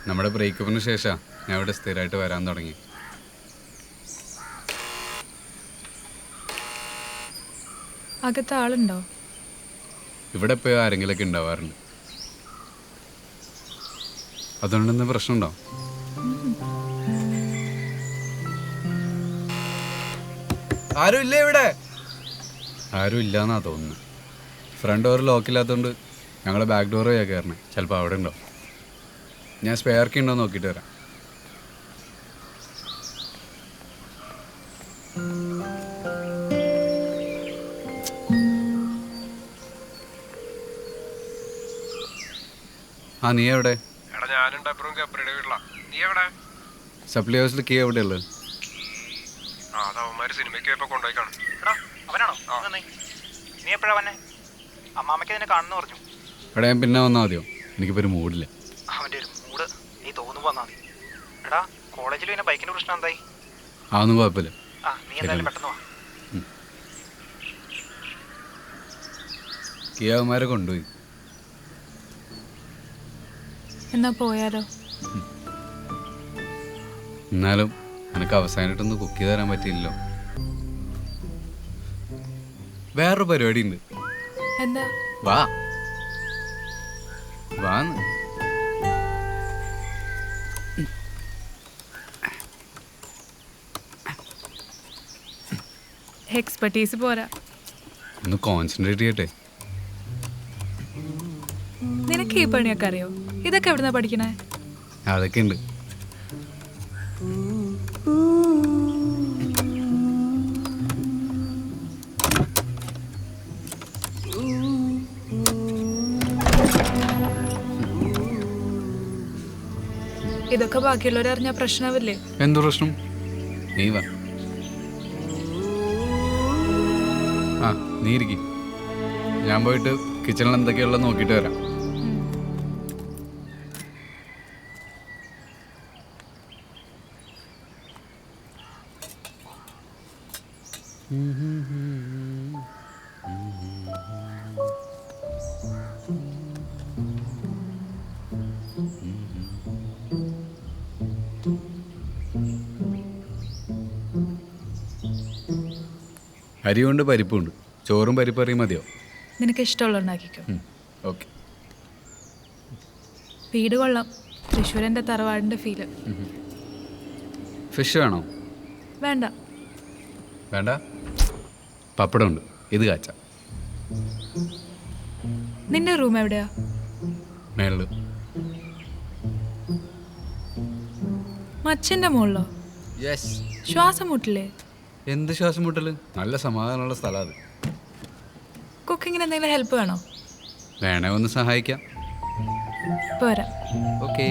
നമ്മുടെ ബ്രേക്കപ്പിന് ശേഷം ഞാൻ ഇവിടെ സ്ഥിരമായിട്ട് വരാൻ തുടങ്ങി. അകത്ത് ആളുണ്ടോ? ഇവിടെ ഇപ്പോൾ ആരെങ്കിലൊക്കെ ഉണ്ടാവാറുണ്ട്. അതുകൊണ്ടെന്താ പ്രശ്നമുണ്ടോ? ആരും ഇല്ലേ ഇവിടെ? ആരും ഇല്ലാന്നാ തോന്നുന്നത്. ഫ്രണ്ട് ഡോർ ലോക്കില്ലാത്തതുകൊണ്ട് ഞങ്ങൾ ബാക്ക് ഡോർ ചെയ്യാൻ കയറണേ. ചിലപ്പോൾ അവിടെ ഉണ്ടോ. ഞാൻ സ്പെയർ കീ ഉണ്ടോ നോക്കിയിട്ട് വരാം. ആ നീ എവിടെ? സപ്ലി ഹൗസിൽ കീ എവിടെ ഉള്ളത്? എടാ ഞാൻ പിന്നെ വന്നാൽ മതിയോ? എനിക്കിപ്പോൾ ഒരു മൂഡില്ല. അതൊന്നും കുഴപ്പമില്ല. കീ അവന്മാരെ കൊണ്ടുപോയി. എന്നാ പോയാലോ? എന്നാലും എനിക്ക് അവസാനമായിട്ടൊന്ന് കുക്ക് ചെയ്ത് തരാൻ പറ്റിയില്ലല്ലോ. വേറൊരു പരിപാടി ഉണ്ട്. എന്താ? വാ വാന്ന്. എക്സ്പെർട്ടീസ് പോരാ, ഒന്ന് കോൺസെൻട്രേറ്റ് ചെയ്യട്ടെ. നിനക്ക് ഈ പണിയൊക്കെ അറിയോ? ഇതൊക്കെ എവിടുന്നാ പഠിക്കണേ? അതൊക്കെ ഉണ്ട്. ഇതൊക്കെ ബാക്കിയുള്ളവരറിഞ്ഞാൽ പ്രശ്നമാവില്ലേ? എന്തു പ്രശ്നം? നീ വാ. ആ നീ ഇരിക്കും. ഞാൻ പോയിട്ട് കിച്ചണിൽ എന്തൊക്കെയുള്ളത് നോക്കിയിട്ട് വരാം. അരിയുണ്ട്, പരിപ്പുണ്ട്. ചോറും പരിപ്പറിയും മതിയോ? നിനക്ക് ഇഷ്ടമുള്ള ഉണ്ടാക്കിക്കോ. ഓക്കെ. വീട് കൊള്ളാം. തൃശ്ശൂരൻ്റെ തറവാടിൻ്റെ ഫീല്. ഫിഷ് വേണോ? വേണ്ട. വേണ്ട. പപ്പടമുണ്ട്. ഇത് കാച്ച. നിന്റെ റൂം എവിടെയാ? മേളില്. മച്ചിൻ്റെ മുകളിലോ? യെസ്. ശ്വാസം മുട്ടില്ലേ? എന്ത് ശ്വാസം മുട്ടല്? നല്ല സമാധാനമുള്ള സ്ഥലം അത്. കുക്കിങ്ങിന് എന്തെങ്കിലും ഹെൽപ്പ് വേണോ? വേണേ ഒന്ന് സഹായിക്കാം. പോരാ. ഓക്കെ.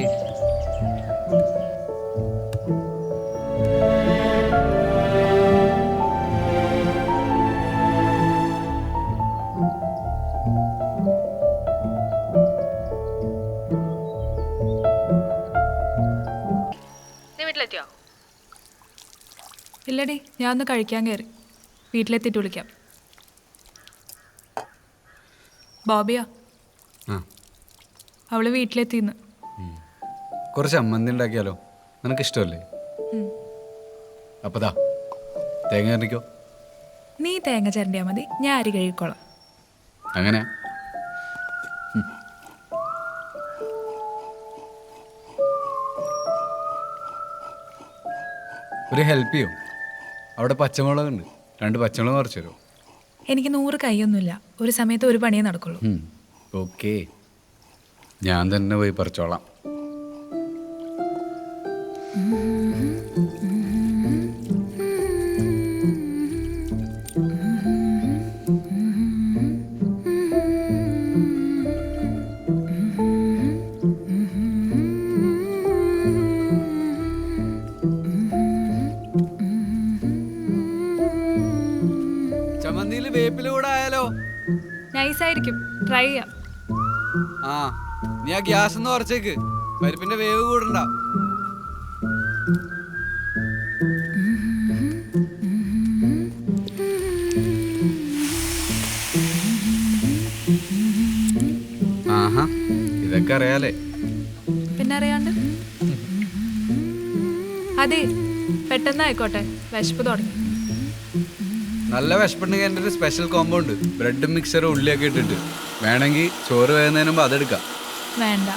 വീട്ടിലെത്തിയോ? ഇല്ലടി, ഞാൻ ഒന്ന് കഴിക്കാൻ കയറി. വീട്ടിലെത്തിയിട്ട് വിളിക്കാം. ബോബിയാ. ആ അവള് വീട്ടിലെത്തിന്ന്. കുറച്ച് ചമ്മന്തി ഉണ്ടാക്കിയാലോ? നിനക്ക് ഇഷ്ടമല്ലേ? അപ്പതാ തേങ്ങ കറിക്കോ. നീ തേങ്ങ ചിരണ്ടിയാൽ മതി, ഞാൻ അരി കഴുകിക്കോളാം. അങ്ങനെ ഒരു ഹെൽപ്പ് ചെയ്യോ? അവിടെ പച്ചമുളകുണ്ട്. 2 പച്ചമുളക് കുറച്ച് തരുമോ? എനിക്ക് 100 കൈയൊന്നുമില്ല. ഒരു സമയത്ത് ഒരു പണിയേ നടക്കുള്ളൂ. ഓക്കെ, ഞാൻ തന്നെ പോയി പറിച്ചോളാം. ചമ്മന്തിയിൽ വേപ്പില കൂടെ ആയാലോ? നൈസായിരിക്കും, ട്രൈ ചെയ്യാം. ആ നീ ആ ഗ്യാസ് ഒന്ന് കുറച്ചേക്ക്. പരിപ്പിന്റെ വേവ് കൂടണ്ട. ആഹാ, ഇതൊക്കെ അറിയാലേ. പിന്നെ അറിയാണ്ട് അതെ പെട്ടെന്നായിക്കോട്ടെ, വിശപ്പ് തുടങ്ങി. നല്ല വിശപ്പുണ്ടെങ്കിൽ എൻ്റെ ഒരു സ്പെഷ്യൽ കോമ്പോ ഉണ്ട്. ബ്രെഡും മിക്സറും ഉള്ളിയൊക്കെ ഇട്ടിട്ട്. വേണമെങ്കിൽ ചോറ് വേകുന്നതിന് മുമ്പ് അതെടുക്കാം. വേണ്ട.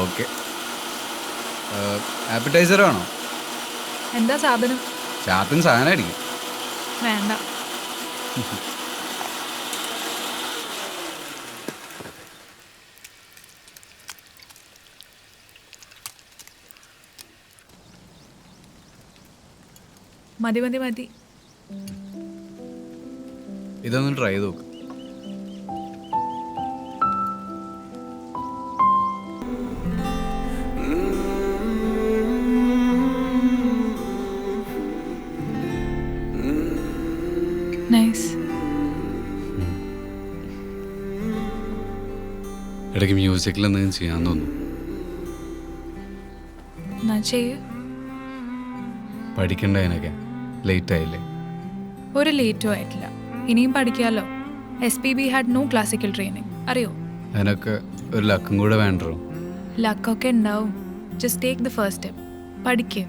ഓക്കെ. ആപ്പിറ്റൈസർ വേണോ? എന്താ സാധനം? ചാപ്പിൻ സാധനം അടിക്കും. വേണ്ട. മതി മതി മതി. ഇതൊന്ന് ട്രൈ ചെയ്ത് നോക്ക്. നൈസ്. ഇടയ്ക്ക് മ്യൂസിക്കിൽ എന്തെങ്കിലും ചെയ്യാൻ തോന്നുന്നു. എന്നാ ചെയ്യ്. പഠിക്കണ്ടതിനൊക്കെ ലേറ്റ് ആയില്ലേ? ഒരു ലേറ്റും ആയിട്ടില്ല, ഇനിയും പഠിക്കാമല്ലോ. SPB had no classical training, അറിയോ? അതിനൊക്കെ ഒരു ലക്കും കൂടെ വേണ്ടോ? ലക്കൊക്കെ ഉണ്ടാവും. Just take the first step. പഠിക്കുക.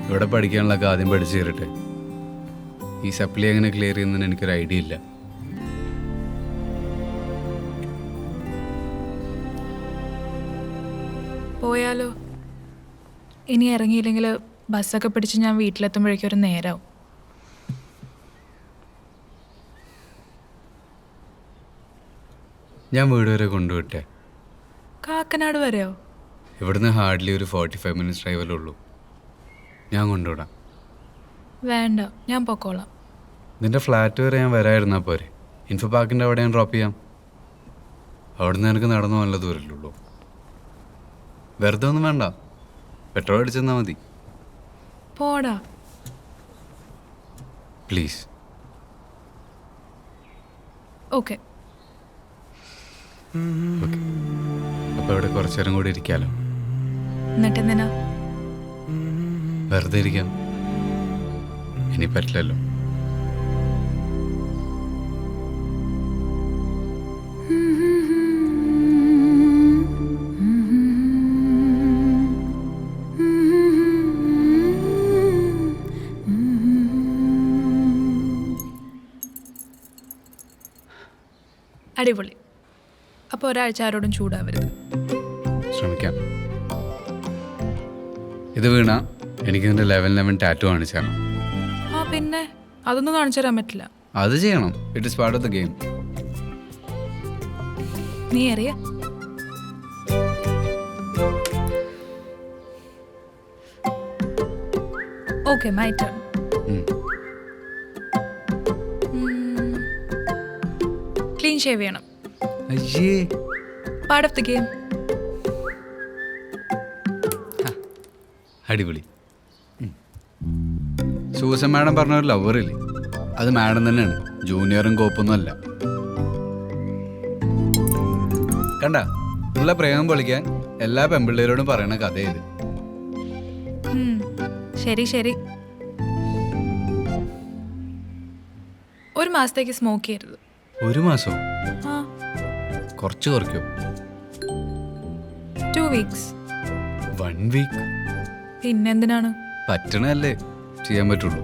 ഇവിടെ പഠിക്കാനുള്ളതൊക്കെ ആദ്യം പഠിച്ചു കയറട്ടെ. ഈ സപ്ലി എങ്ങനെ ക്ലിയർ ചെയ്യുന്നതിന് എനിക്കൊരു ഐഡിയ ഇല്ല. പോയാലോ? ഇനി ഇറങ്ങിയില്ലെങ്കിൽ ബസ്സൊക്കെ പിടിച്ച് ഞാൻ വീട്ടിലെത്തുമ്പോഴേക്കും ഒരു നേരാവും. ഞാൻ വീട് വരെ കൊണ്ടുവിട്ടെ. കാക്കനാട് വരെയോ? ഇവിടുന്ന് ഹാർഡ്ലി ഒരു 45 മിനിറ്റ്സ് ഡ്രൈവല്ലേ ഉള്ളൂ. ഞാൻ കൊണ്ടുവിടാം. വേണ്ട, ഞാൻ പൊക്കോളാം. നിന്റെ ഫ്ലാറ്റ് വരെ ഞാൻ വരായിരുന്നാൽ പോരെ? ഇൻഫോ പാർക്കിൻ്റെ അവിടെ ഞാൻ ഡ്രോപ്പ് ചെയ്യാം. അവിടുന്ന് എനിക്ക് നടന്നു നല്ല ദൂരമല്ലുള്ളൂ. വെറുതെ ഒന്നും വേണ്ട, പെട്രോൾ അടിച്ചെന്നാൽ മതി. പോടാ പ്ലീസ്. ഓക്കെ. ഓക്കെ, അപ്പോൾ ഇവിടെ കുറച്ചു നേരം കൂടി ഇരിക്കാമല്ലോ. എന്നിട്ട് എന്തിനാ? വെറുതെ ഇരിക്കാം. ഇനി പറ്റില്ലല്ലോ. അടിപൊളി. അപ്പോൾ ഒരാഴ്ച ആരോടും ചൂടാവരുത്. ശ്രമിക്കാം. ഇത് വീണ എനിക്ക് നിന്റെ 11 ടാറ്റു കാണിച്ചു തരണം. ആ പിന്നെ അതൊന്നും കാണിച്ചു തരാൻ പറ്റില്ല. അത് ചെയ്യണം. It is part of the game. നീ അറിയ. Okay, my turn. Clean shave ചെയ്യണം. അയ്യേ, പാർട്ട് ഓഫ് ദി ഗെയിം. അടിപൊളി. സൂസൻ മാഡം പറഞ്ഞ ഒരു ലവറില്ലേ, അത് മാഡം തന്നെയാണ്. ജൂനിയറും കോപ്പൊന്നും അല്ല. കണ്ട, ഉള്ള പ്രേമം പൊളിക്കാൻ എല്ലാ പെമ്പിള്ളേരോടും പറയണ കഥ ഇത്. ശരി ശരി. ഒരു മാസത്തേക്ക് സ്മോക്ക് ചെയ്യരുത്. ഒരു മാസമോ? ആ, കുറച്ച് കുറയ്ക്കോ? 2 weeks. 1 വീക്ക്? പിന്നെന്തിനാണ്? പറ്റണല്ലേ ചെയ്യാൻ പറ്റുള്ളൂ.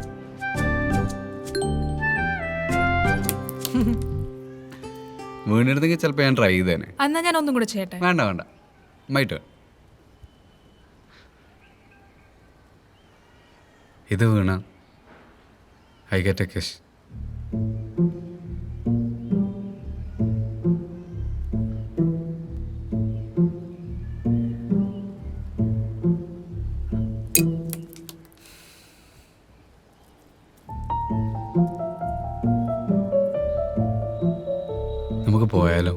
വീണെടുത്തെങ്കിൽ ചിലപ്പോൾ ഞാൻ ട്രൈ ചെയ്തേനെ. എന്നാ ഞാൻ ഒന്നും കൂടെ ചെയ്യട്ടെ? വേണ്ട വേണ്ട, മൈ ടേൺ. ഇത് വീണ ഐ ഗെറ്റ് എ കിസ്. നമുക്ക് പോയാലോ?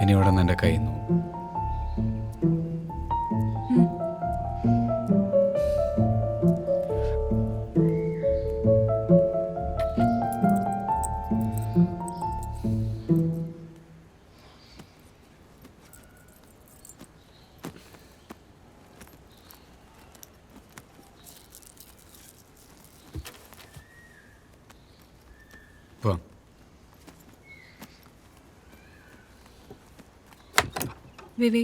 ഇനി ഇവിടെ നിന്ന് എൻ്റെ കയ്യിൽ നിന്ന് പോവാം. വിവി,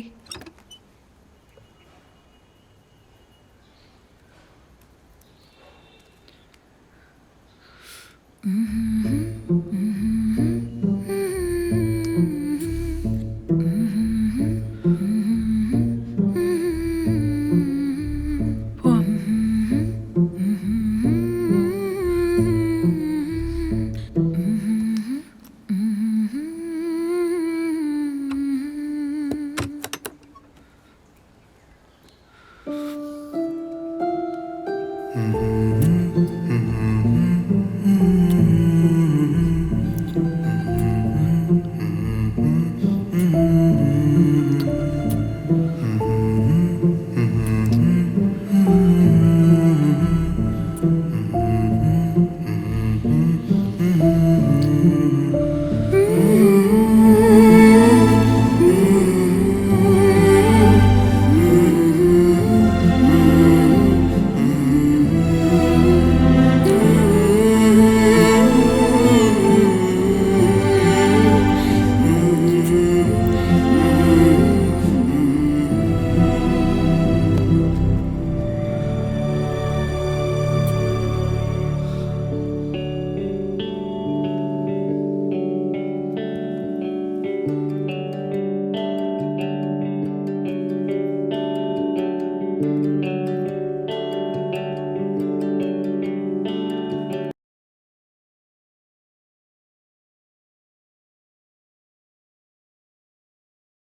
ആ